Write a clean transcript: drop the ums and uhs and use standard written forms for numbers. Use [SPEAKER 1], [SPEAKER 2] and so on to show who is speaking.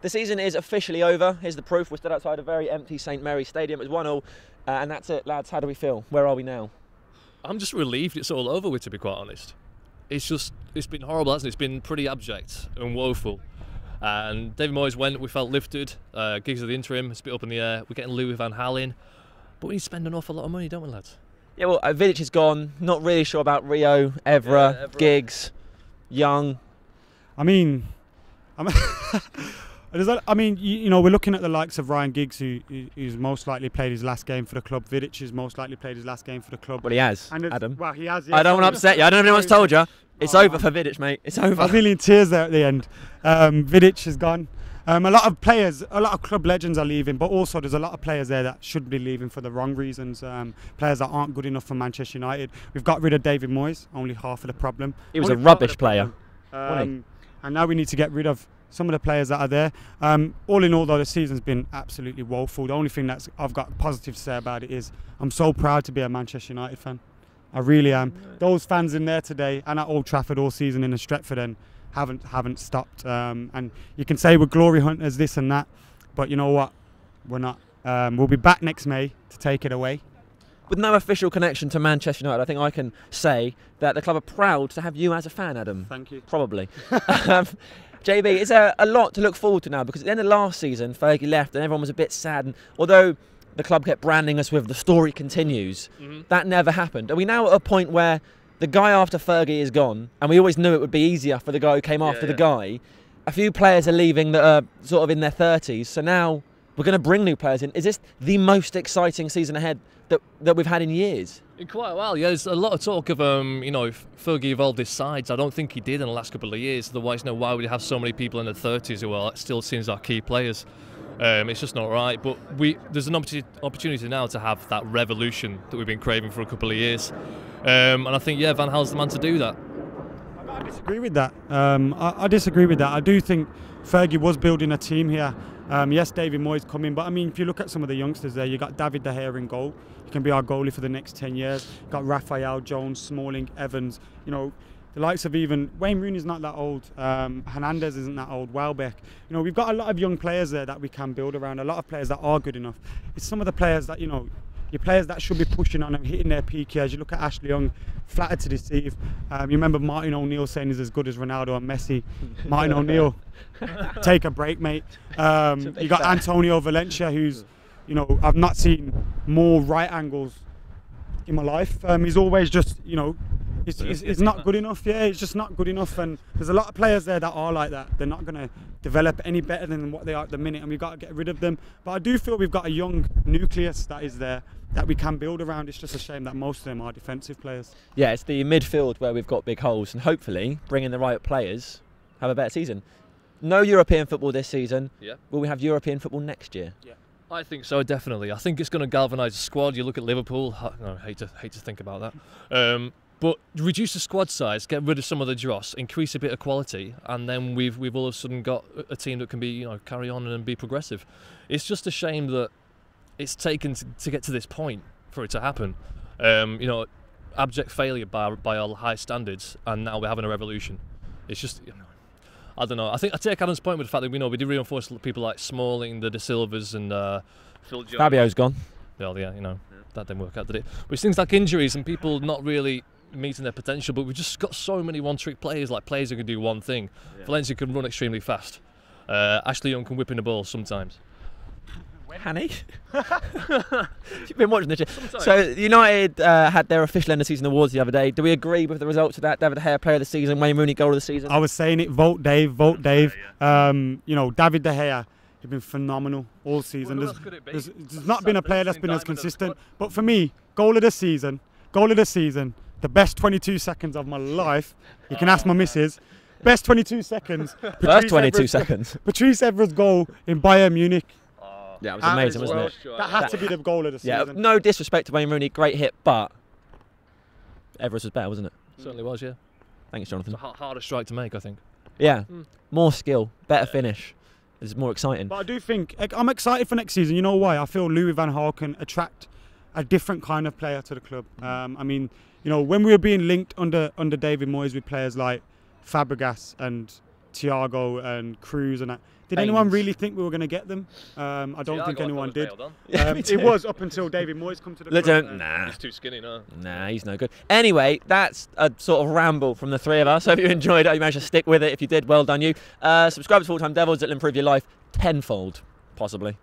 [SPEAKER 1] The season is officially over. Here's the proof. We're stood outside a very empty St Mary's Stadium. It's 1-0, and that's it, lads. How do we feel? Where are we now?
[SPEAKER 2] I'm just relieved it's all over with, to be quite honest. It's been horrible, hasn't it? It's been pretty abject and woeful. And David Moyes went, we felt lifted. Gigs of the interim, it's a bit up in the air. We're getting Louis van Gaal in. But we need to spend an awful lot of money, don't we, lads?
[SPEAKER 1] Yeah, well, Vidic is gone. Not really sure about Rio, Evra, Giggs, Young.
[SPEAKER 3] I mean, you know, we're looking at the likes of Ryan Giggs, who's most likely played his last game for the club. Vidic has most likely played his last game for the club.
[SPEAKER 1] Well, he has,
[SPEAKER 3] and
[SPEAKER 1] Adam.
[SPEAKER 3] Well, he has. Yeah.
[SPEAKER 1] I don't want to upset you. I don't know if anyone's told you. It's over for Vidic, mate. It's over.
[SPEAKER 3] I was nearly in tears there at the end. Vidic is gone. A lot of players, a lot of club legends are leaving, but also there's a lot of players there that should be leaving for the wrong reasons. Players that aren't good enough for Manchester United. We've got rid of David Moyes, only half of the problem.
[SPEAKER 1] He was a rubbish player.
[SPEAKER 3] And now we need to get rid of some of the players that are there. All in all, though, the season's been absolutely woeful. The only thing that I've got positive to say about it is I'm so proud to be a Manchester United fan. I really am. Those fans in there today and at Old Trafford all season in the Stretford end haven't stopped. And you can say we're glory hunters, this and that, but you know what? We're not. We'll be back next May to take it away.
[SPEAKER 1] With no official connection to Manchester United, I think I can say that the club are proud to have you as a fan, Adam.
[SPEAKER 3] Thank you.
[SPEAKER 1] Probably. JB, it's a lot to look forward to now, because at the end of last season, Fergie left and everyone was a bit sad. And although the club kept branding us with the story continues, that never happened. Are we now at a point where the guy after Fergie is gone, and we always knew it would be easier for the guy who came after the guy? A few players are leaving that are sort of in their 30s, so now we're going to bring new players in. Is this the most exciting season ahead that we've had in years?
[SPEAKER 2] In quite a while, yeah. There's a lot of talk of, you know, if Fergie evolved his sides. I don't think he did in the last couple of years. Otherwise, no, why would you have so many people in their 30s who are still seen as our key players? It's just not right. But there's an opportunity now to have that revolution that we've been craving for a couple of years. And I think, yeah, Van Gaal's the man to do that.
[SPEAKER 3] I disagree with that. I disagree with that. I do think Fergie was building a team here. Yes, David Moyes coming, but I mean, if you look at some of the youngsters there, you got David De Gea in goal. He can be our goalie for the next 10 years. You've got Raphael, Jones, Smalling, Evans. You know, the likes of even Wayne Rooney's not that old. Hernandez isn't that old. Welbeck. You know, we've got a lot of young players there that we can build around. A lot of players that are good enough. It's some of the players that, you know, your players that should be pushing on and hitting their peak years. You look at Ashley Young, flattered to deceive. You remember Martin O'Neill saying he's as good as Ronaldo and Messi. Martin O'Neill, take a break, mate. You got Antonio Valencia, who's, you know, I've not seen more right angles in my life. He's always just, you know, it's not good enough. Yeah, it's just not good enough. And there's a lot of players there that are like that. They're not going to develop any better than what they are at the minute, and we've got to get rid of them. But I do feel we've got a young nucleus that is there that we can build around. It's just a shame that most of them are defensive players.
[SPEAKER 1] Yeah, it's the midfield where we've got big holes, and hopefully bringing the right players have a better season. No European football this season.
[SPEAKER 2] Yeah.
[SPEAKER 1] Will we have European football next year?
[SPEAKER 3] Yeah.
[SPEAKER 2] I think so, definitely. I think it's going to galvanise the squad. You look at Liverpool. I hate to think about that. But reduce the squad size, get rid of some of the dross, increase a bit of quality, and then we've all of a sudden got a team that can be, you know, carry on and be progressive. It's just a shame that it's taken to get to this point for it to happen. You know, abject failure by our high standards, and now we're having a revolution. It's just, you know, I don't know. I think I take Adam's point with the fact that we did reinforce people like Smalling, the De Silvas, and Phil Jones.
[SPEAKER 1] Fabio's gone.
[SPEAKER 2] Well, yeah, you know, that didn't work out, did it? But it's things like injuries and people not really meeting their potential, but we've just got so many one-trick players, like players who can do one thing. Yeah. Valencia can run extremely fast. Ashley Young can whip in the ball sometimes.
[SPEAKER 1] Hanny? You've been watching this. So United had their official end of season awards the other day. Do we agree with the results of that? David De Gea player of the season, Wayne Rooney goal of the season?
[SPEAKER 3] I was saying it, vote Dave, vote Dave. You know, David De Gea, he's been phenomenal all season. There's not been a player that's been as consistent. But for me, goal of the season, the best 22 seconds of my life. You can ask my missus. Best 22 seconds.
[SPEAKER 1] First 22 seconds.
[SPEAKER 3] Patrice Evra's goal in Bayern Munich.
[SPEAKER 1] Yeah, it was amazing, wasn't it?
[SPEAKER 3] That had to be the goal of the season.
[SPEAKER 1] Yeah, no disrespect to Wayne Rooney, great hit, but Evra's was better, wasn't it?
[SPEAKER 2] Certainly was, yeah.
[SPEAKER 1] Thanks, Jonathan.
[SPEAKER 2] It's a harder strike to make, I think.
[SPEAKER 1] Yeah, more skill, better finish. It's more exciting.
[SPEAKER 3] But I do think, I'm excited for next season. You know why? I feel Louis van Gaal can attract a different kind of player to the club. I mean, you know, when we were being linked under David Moyes with players like Fabregas and Thiago and Cruz and that, Did anyone
[SPEAKER 1] Baines.
[SPEAKER 3] really think we were going to get them? I don't think anyone did.
[SPEAKER 1] Me
[SPEAKER 3] It
[SPEAKER 1] too.
[SPEAKER 3] was up until David Moyes come to the
[SPEAKER 1] Look,
[SPEAKER 3] club.
[SPEAKER 1] nah.
[SPEAKER 2] He's too skinny now.
[SPEAKER 1] Nah, he's no good. Anyway, that's a sort of ramble from the three of us. Hope you enjoyed it. You managed to stick with it. If you did, well done you. Subscribe to Full Time Devils. It'll improve your life tenfold, possibly.